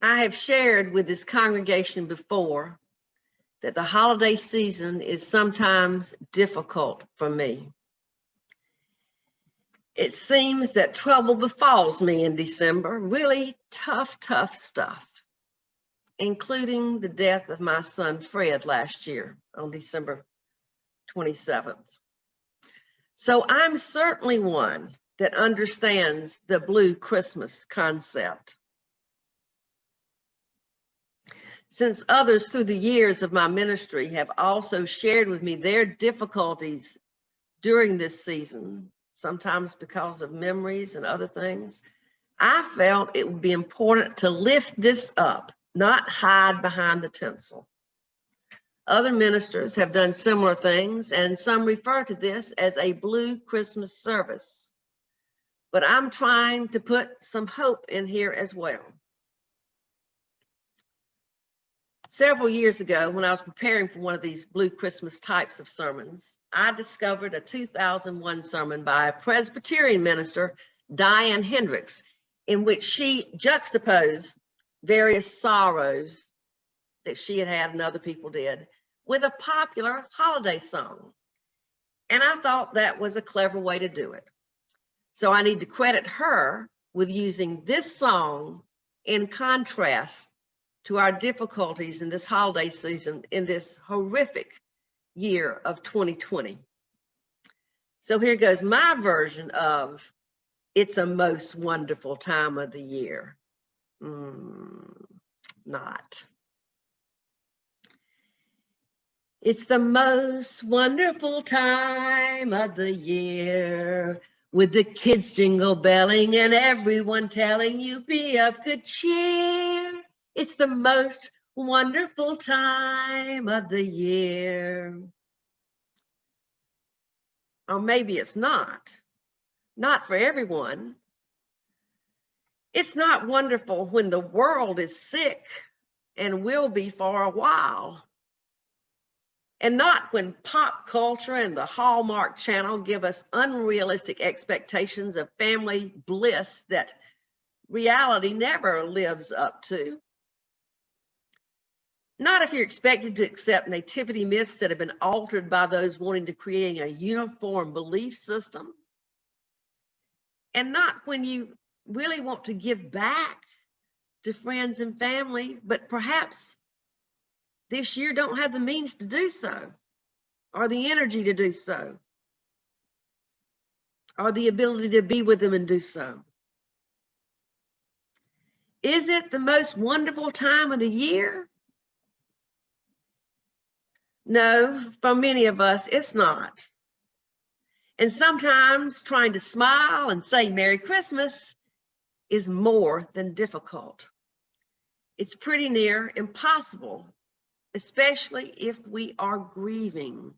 I have shared with this congregation before that the holiday season is sometimes difficult for me. It seems that trouble befalls me in December, really tough stuff, including the death of my son Fred last year on December 27th. So I'm certainly one that understands the blue Christmas concept. Since others through the years of my ministry have also shared with me their difficulties during this season, sometimes because of memories and other things, I felt it would be important to lift this up, not hide behind the tinsel. Other ministers have done similar things, and some refer to this as a blue Christmas service. But I'm trying to put some hope in here as well. Several years ago, when I was preparing for one of these blue Christmas types of sermons, I discovered a 2001 sermon by a Presbyterian minister, Diane Hendricks, in which she juxtaposed various sorrows that she had had and other people did with a popular holiday song. And I thought that was a clever way to do it. So I need to credit her with using this song in contrast to our difficulties in this holiday season in this horrific year of 2020. So here goes my version of It's a Most Wonderful Time of the Year. Not. It's the most wonderful time of the year, with the kids jingle belling and everyone telling you be of good cheer. It's the most wonderful time of the year. Or maybe it's not for everyone. It's not wonderful when the world is sick and will be for a while. And not when pop culture and the Hallmark Channel give us unrealistic expectations of family bliss that reality never lives up to. Not if you're expected to accept nativity myths that have been altered by those wanting to create a uniform belief system. And not when you really want to give back to friends and family, but perhaps this year don't have the means to do so, or the energy to do so, or the ability to be with them and do so. Is it the most wonderful time of the year? No, for many of us, it's not. And sometimes trying to smile and say Merry Christmas is more than difficult. It's pretty near impossible, especially if we are grieving.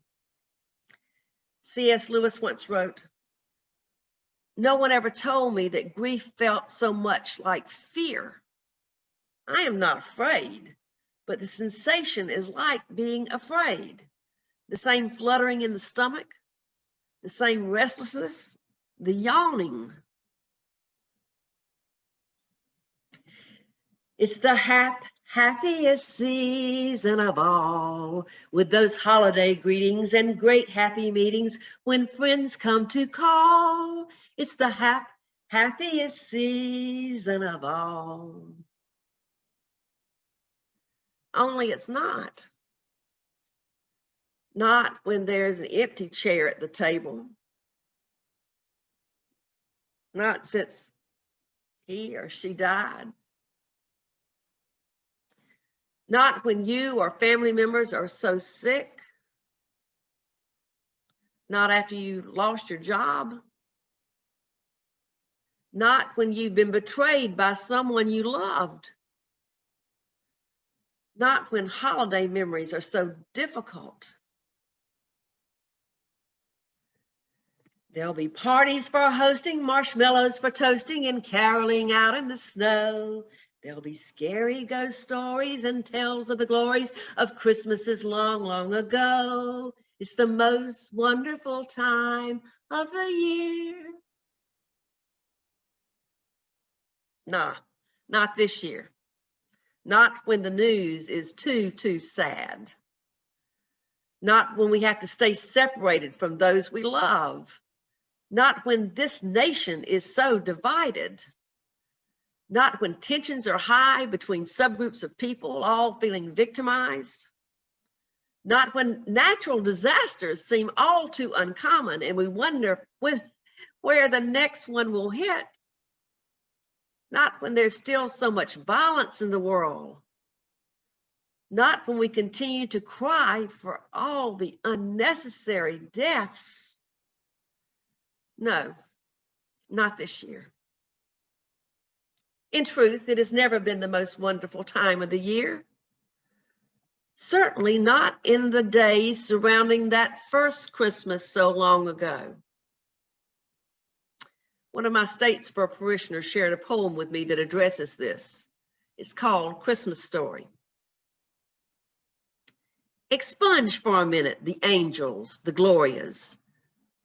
C.S. Lewis once wrote, "No one ever told me that grief felt so much like fear. I am not afraid, but the sensation is like being afraid. The same fluttering in the stomach, the same restlessness, the yawning. It's the happiest season of all, with those holiday greetings and great happy meetings when friends come to call. It's the happiest season of all." Only it's not. Not when there's an empty chair at the table. Not since he or she died. Not when you or family members are so sick. Not after you lost your job. Not when you've been betrayed by someone you loved. Not when holiday memories are so difficult. There'll be parties for hosting, marshmallows for toasting, and caroling out in the snow. There'll be scary ghost stories and tales of the glories of Christmases long, long ago. It's the most wonderful time of the year. Nah, not this year. not when the news is too sad, not when we have to stay separated from those we love, not when this nation is so divided, not when tensions are high between subgroups of people all feeling victimized, not when natural disasters seem all too uncommon and we wonder where the next one will hit, not when there's still so much violence in the world, not when we continue to cry for all the unnecessary deaths. No, not this year. In truth, it has never been the most wonderful time of the year. Certainly not in the days surrounding that first Christmas so long ago. One of my Statesboro parishioners shared a poem with me that addresses this. It's called Christmas Story. Expunge for a minute the angels, the glorias.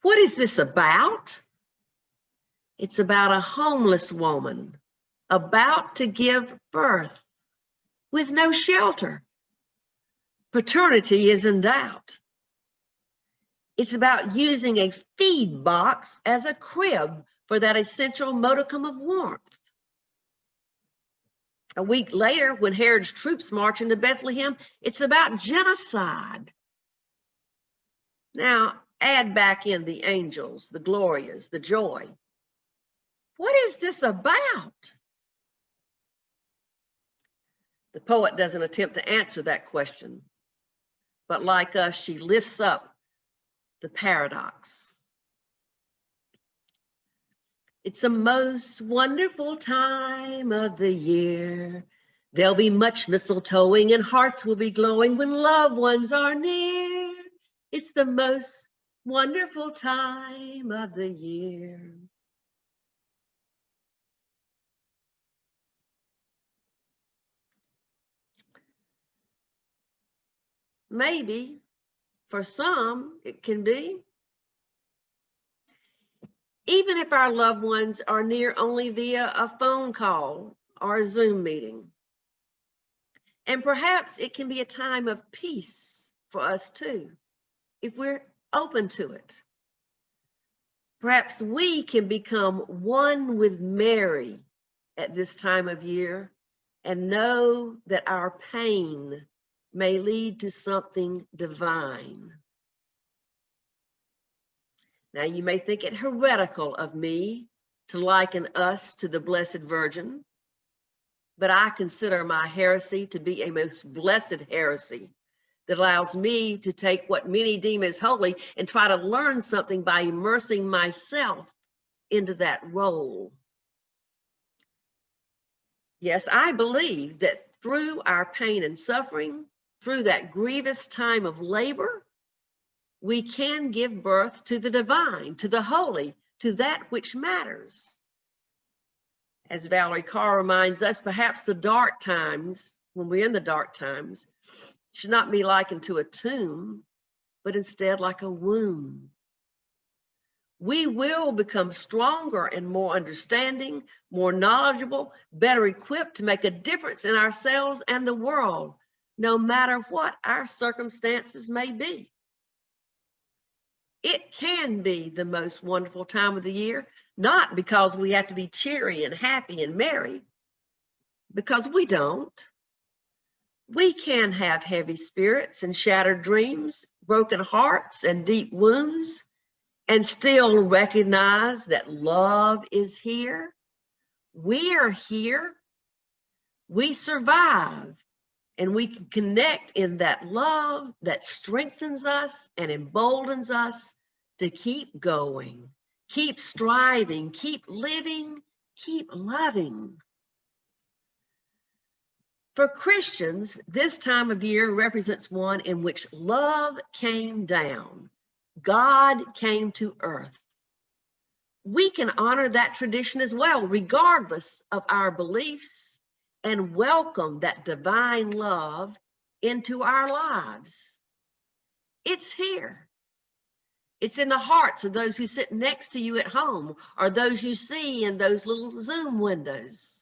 What is this about? It's about a homeless woman about to give birth with no shelter. Paternity is in doubt. It's about using a feed box as a crib for that essential modicum of warmth. A week later, when Herod's troops march into Bethlehem, it's about genocide. Now, add back in the angels, the glorias, the joy. What is this about? The poet doesn't attempt to answer that question, but like us, she lifts up the paradox. It's a most wonderful time of the year. There'll be much mistletoeing and hearts will be glowing when loved ones are near. It's the most wonderful time of the year. Maybe for some it can be. Even if our loved ones are near only via a phone call or a Zoom meeting. And perhaps it can be a time of peace for us too, if we're open to it. Perhaps we can become one with Mary at this time of year and know that our pain may lead to something divine. Now, you may think it heretical of me to liken us to the Blessed Virgin, but I consider my heresy to be a most blessed heresy that allows me to take what many deem as holy and try to learn something by immersing myself into that role. Yes, I believe that through our pain and suffering, through that grievous time of labor, we can give birth to the divine, to the holy, to that which matters. As Valerie Carr reminds us, perhaps the dark times, when we're in the dark times, should not be likened to a tomb, but instead like a womb. We will become stronger and more understanding, more knowledgeable, better equipped to make a difference in ourselves and the world, no matter what our circumstances may be. It can be the most wonderful time of the year, not because we have to be cheery and happy and merry, because we don't. We can have heavy spirits and shattered dreams, broken hearts and deep wounds, and still recognize that love is here. We're here. We survive, and we can connect in that love that strengthens us and emboldens us to keep going, keep striving, keep living, keep loving. For Christians, this time of year represents one in which love came down. God came to earth. We can honor that tradition as well, regardless of our beliefs, and welcome that divine love into our lives. It's here. It's in the hearts of those who sit next to you at home or those you see in those little Zoom windows.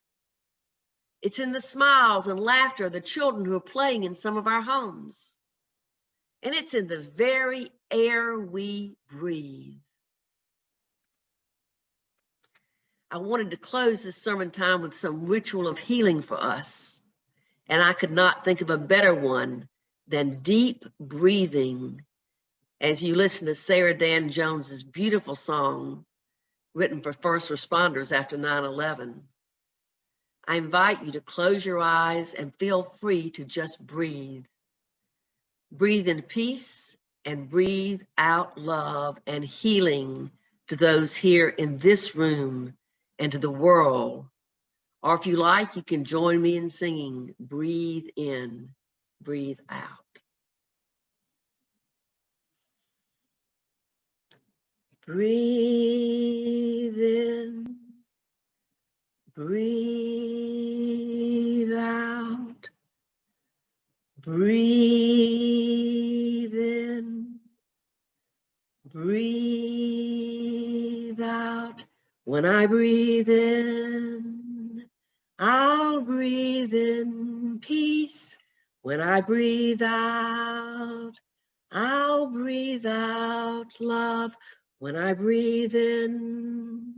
It's in the smiles and laughter of the children who are playing in some of our homes. And it's in the very air we breathe. I wanted to close this sermon time with some ritual of healing for us. And I could not think of a better one than deep breathing as you listen to Sarah Dan Jones's beautiful song written for first responders after 9/11. I invite you to close your eyes and feel free to just breathe. Breathe in peace and breathe out love and healing to those here in this room and to the world. Or if you like, you can join me in singing, breathe in, breathe out. Breathe in, breathe out. Breathe in, breathe out. When I breathe in, I'll breathe in peace. When I breathe out, I'll breathe out love. When I breathe in,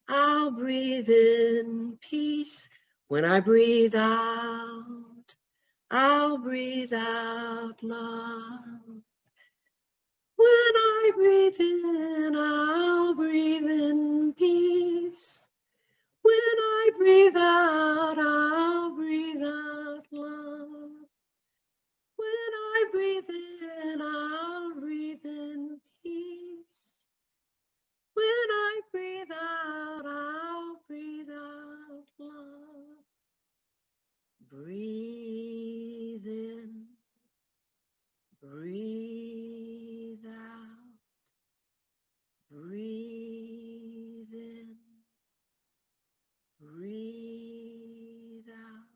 I'll breathe in peace. When I breathe out, I'll breathe out love. When I breathe in, I'll breathe in peace. When I breathe out, I'll breathe out love. When I breathe in, I'll breathe in peace. When I breathe out, I'll breathe out love. Breathe in, breathe out, breathe in, breathe out.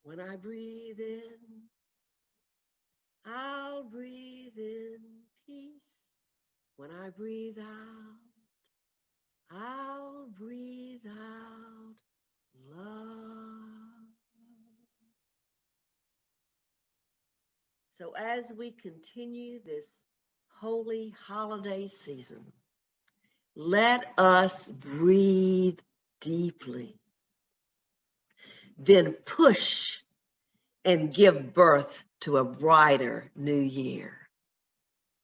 When I breathe in, I'll breathe in peace. When I breathe out, I'll breathe out love. So as we continue this holy holiday season, let us breathe deeply, then push and give birth to a brighter new year.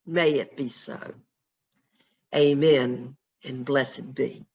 May it be so. Amen and blessed be.